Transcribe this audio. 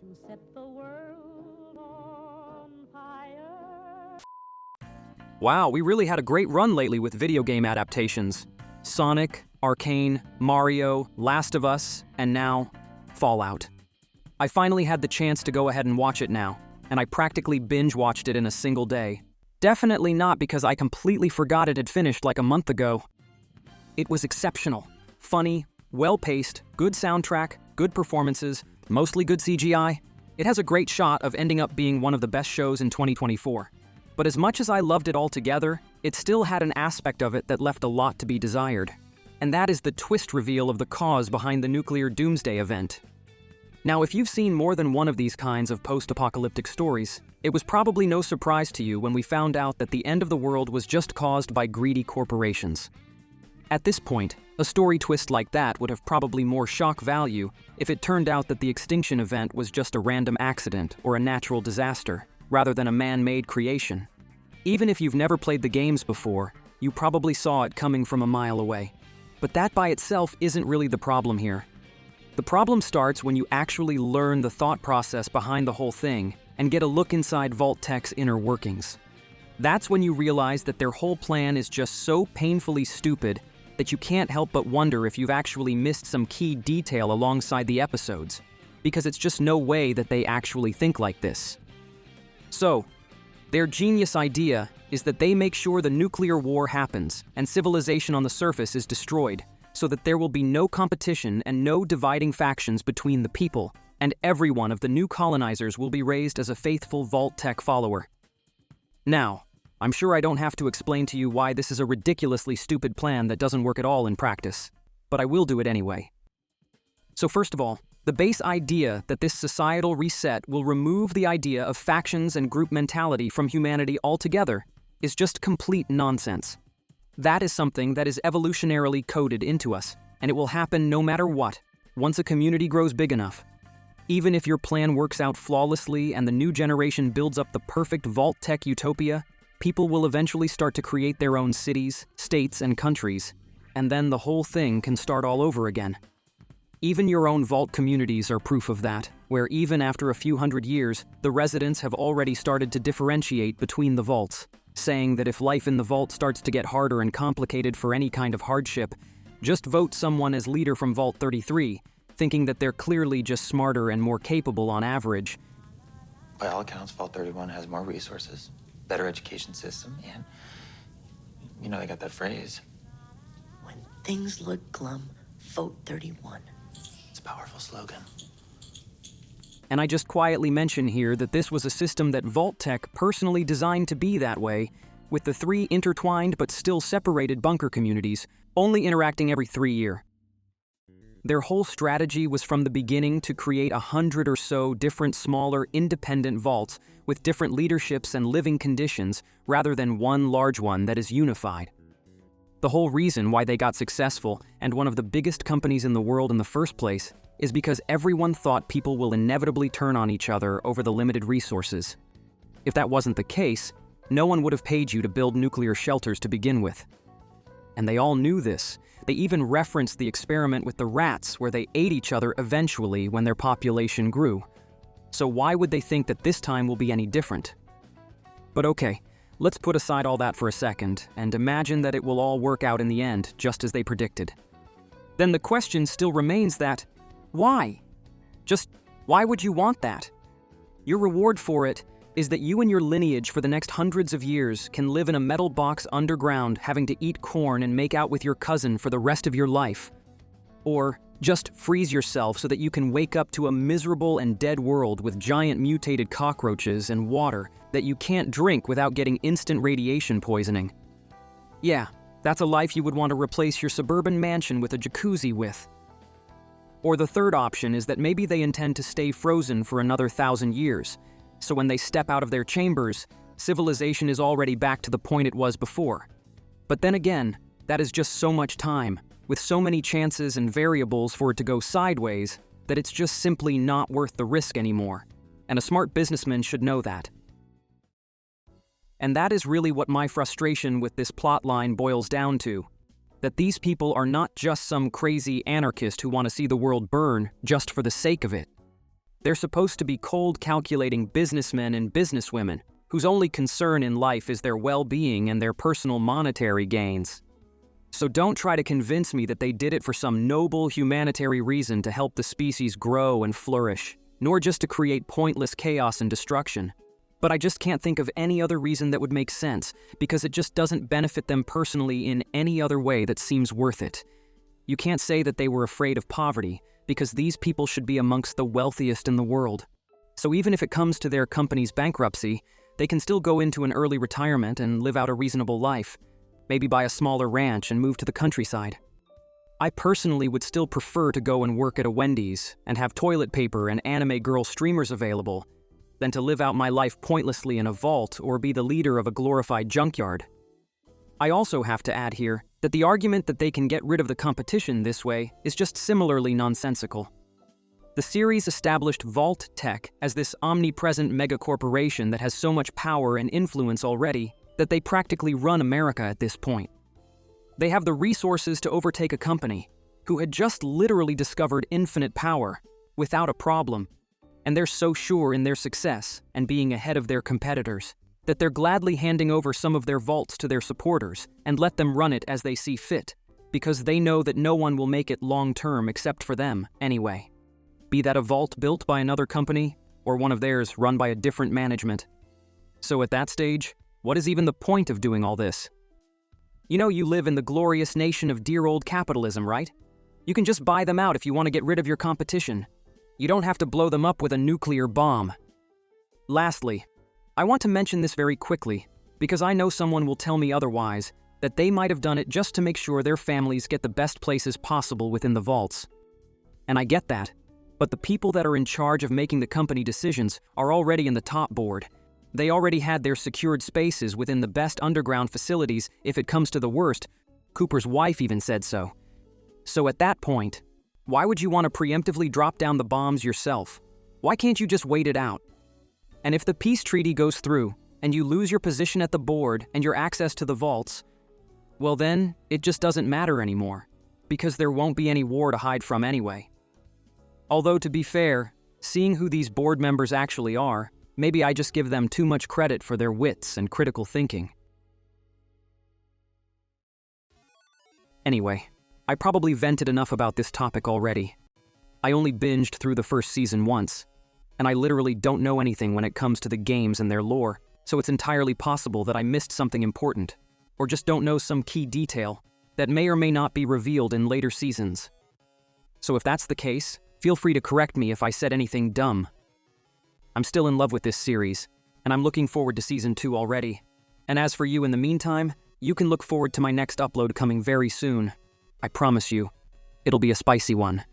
to set the world on fire. Wow, we really had a great run lately with video game adaptations. Sonic, Arcane, Mario, Last of Us, and now, Fallout. I finally had the chance to go ahead and watch it now, and I practically binge-watched it in a single day. Definitely not because I completely forgot it had finished like a month ago. It was exceptional, funny, well-paced, good soundtrack, good performances, mostly good CGI. It has a great shot of ending up being one of the best shows in 2024. But as much as I loved it altogether, it still had an aspect of it that left a lot to be desired. And that is the twist reveal of the cause behind the nuclear doomsday event. Now, if you've seen more than one of these kinds of post-apocalyptic stories, it was probably no surprise to you when we found out that the end of the world was just caused by greedy corporations. At this point, a story twist like that would have probably more shock value if it turned out that the extinction event was just a random accident or a natural disaster, rather than a man-made creation. Even if you've never played the games before, you probably saw it coming from a mile away. But that by itself isn't really the problem here. The problem starts when you actually learn the thought process behind the whole thing and get a look inside Vault-Tec's inner workings. That's when you realize that their whole plan is just so painfully stupid that you can't help but wonder if you've actually missed some key detail alongside the episodes, because it's just no way that they actually think like this. So, their genius idea is that they make sure the nuclear war happens and civilization on the surface is destroyed, so that there will be no competition and no dividing factions between the people, and every one of the new colonizers will be raised as a faithful Vault-Tec follower. Now, I'm sure I don't have to explain to you why this is a ridiculously stupid plan that doesn't work at all in practice, but I will do it anyway. So first of all, the base idea that this societal reset will remove the idea of factions and group mentality from humanity altogether is just complete nonsense. That is something that is evolutionarily coded into us, and it will happen no matter what, once a community grows big enough. Even if your plan works out flawlessly and the new generation builds up the perfect Vault-Tec utopia, people will eventually start to create their own cities, states, and countries, and then the whole thing can start all over again. Even your own Vault communities are proof of that, where even after a few hundred years, the residents have already started to differentiate between the vaults, saying that if life in the vault starts to get harder and complicated for any kind of hardship, just vote someone as leader from Vault 33, thinking that they're clearly just smarter and more capable on average. By all accounts, Vault 31 has more resources, better education system, and, they got that phrase. When things look glum, vote 31. It's a powerful slogan. And I just quietly mention here that this was a system that Vault-Tec personally designed to be that way, with the 3 intertwined but still separated bunker communities only interacting every 3 years. Their whole strategy was from the beginning to create 100 or so different smaller independent vaults with different leaderships and living conditions rather than one large one that is unified. The whole reason why they got successful and one of the biggest companies in the world in the first place is because everyone thought people will inevitably turn on each other over the limited resources. If that wasn't the case, no one would have paid you to build nuclear shelters to begin with. And they all knew this. They even referenced the experiment with the rats where they ate each other eventually when their population grew. So why would they think that this time will be any different? But okay, let's put aside all that for a second and imagine that it will all work out in the end just as they predicted. Then the question still remains that, why? Just why would you want that? Your reward for it is that you and your lineage for the next hundreds of years can live in a metal box underground having to eat corn and make out with your cousin for the rest of your life. Or just freeze yourself so that you can wake up to a miserable and dead world with giant mutated cockroaches and water that you can't drink without getting instant radiation poisoning. Yeah, that's a life you would want to replace your suburban mansion with a jacuzzi with. Or the third option is that maybe they intend to stay frozen for another 1,000 years, so when they step out of their chambers, civilization is already back to the point it was before. But then again, that is just so much time, with so many chances and variables for it to go sideways, that it's just simply not worth the risk anymore. And a smart businessman should know that. And that is really what my frustration with this plotline boils down to. That these people are not just some crazy anarchist who want to see the world burn just for the sake of it. They're supposed to be cold, calculating businessmen and businesswomen whose only concern in life is their well-being and their personal monetary gains. So don't try to convince me that they did it for some noble humanitarian reason to help the species grow and flourish, nor just to create pointless chaos and destruction. But I just can't think of any other reason that would make sense, because it just doesn't benefit them personally in any other way that seems worth it. You can't say that they were afraid of poverty, because these people should be amongst the wealthiest in the world. So even if it comes to their company's bankruptcy, they can still go into an early retirement and live out a reasonable life. Maybe buy a smaller ranch and move to the countryside. I personally would still prefer to go and work at a Wendy's and have toilet paper and anime girl streamers available than to live out my life pointlessly in a vault or be the leader of a glorified junkyard. I also have to add here that the argument that they can get rid of the competition this way is just similarly nonsensical. The series established Vault-Tec as this omnipresent megacorporation that has so much power and influence already that they practically run America at this point. They have the resources to overtake a company who had just literally discovered infinite power without a problem, and they're so sure in their success and being ahead of their competitors that they're gladly handing over some of their vaults to their supporters and let them run it as they see fit, because they know that no one will make it long-term except for them anyway. Be that a vault built by another company or one of theirs run by a different management. So at that stage, what is even the point of doing all this? You know you live in the glorious nation of dear old capitalism, right? You can just buy them out if you want to get rid of your competition. You don't have to blow them up with a nuclear bomb. Lastly, I want to mention this very quickly, because I know someone will tell me otherwise, that they might have done it just to make sure their families get the best places possible within the vaults. And I get that, but the people that are in charge of making the company decisions are already in the top board. They already had their secured spaces within the best underground facilities if it comes to the worst. Cooper's wife even said so. So at that point, why would you want to preemptively drop down the bombs yourself? Why can't you just wait it out? And if the peace treaty goes through, and you lose your position at the board and your access to the vaults, well then, it just doesn't matter anymore, because there won't be any war to hide from anyway. Although to be fair, seeing who these board members actually are, maybe I just give them too much credit for their wits and critical thinking. Anyway, I probably vented enough about this topic already. I only binged through the first season once, and I literally don't know anything when it comes to the games and their lore, so it's entirely possible that I missed something important, or just don't know some key detail that may or may not be revealed in later seasons. So if that's the case, feel free to correct me if I said anything dumb. I'm still in love with this series, and I'm looking forward to Season 2 already. And as for you in the meantime, you can look forward to my next upload coming very soon. I promise you, it'll be a spicy one.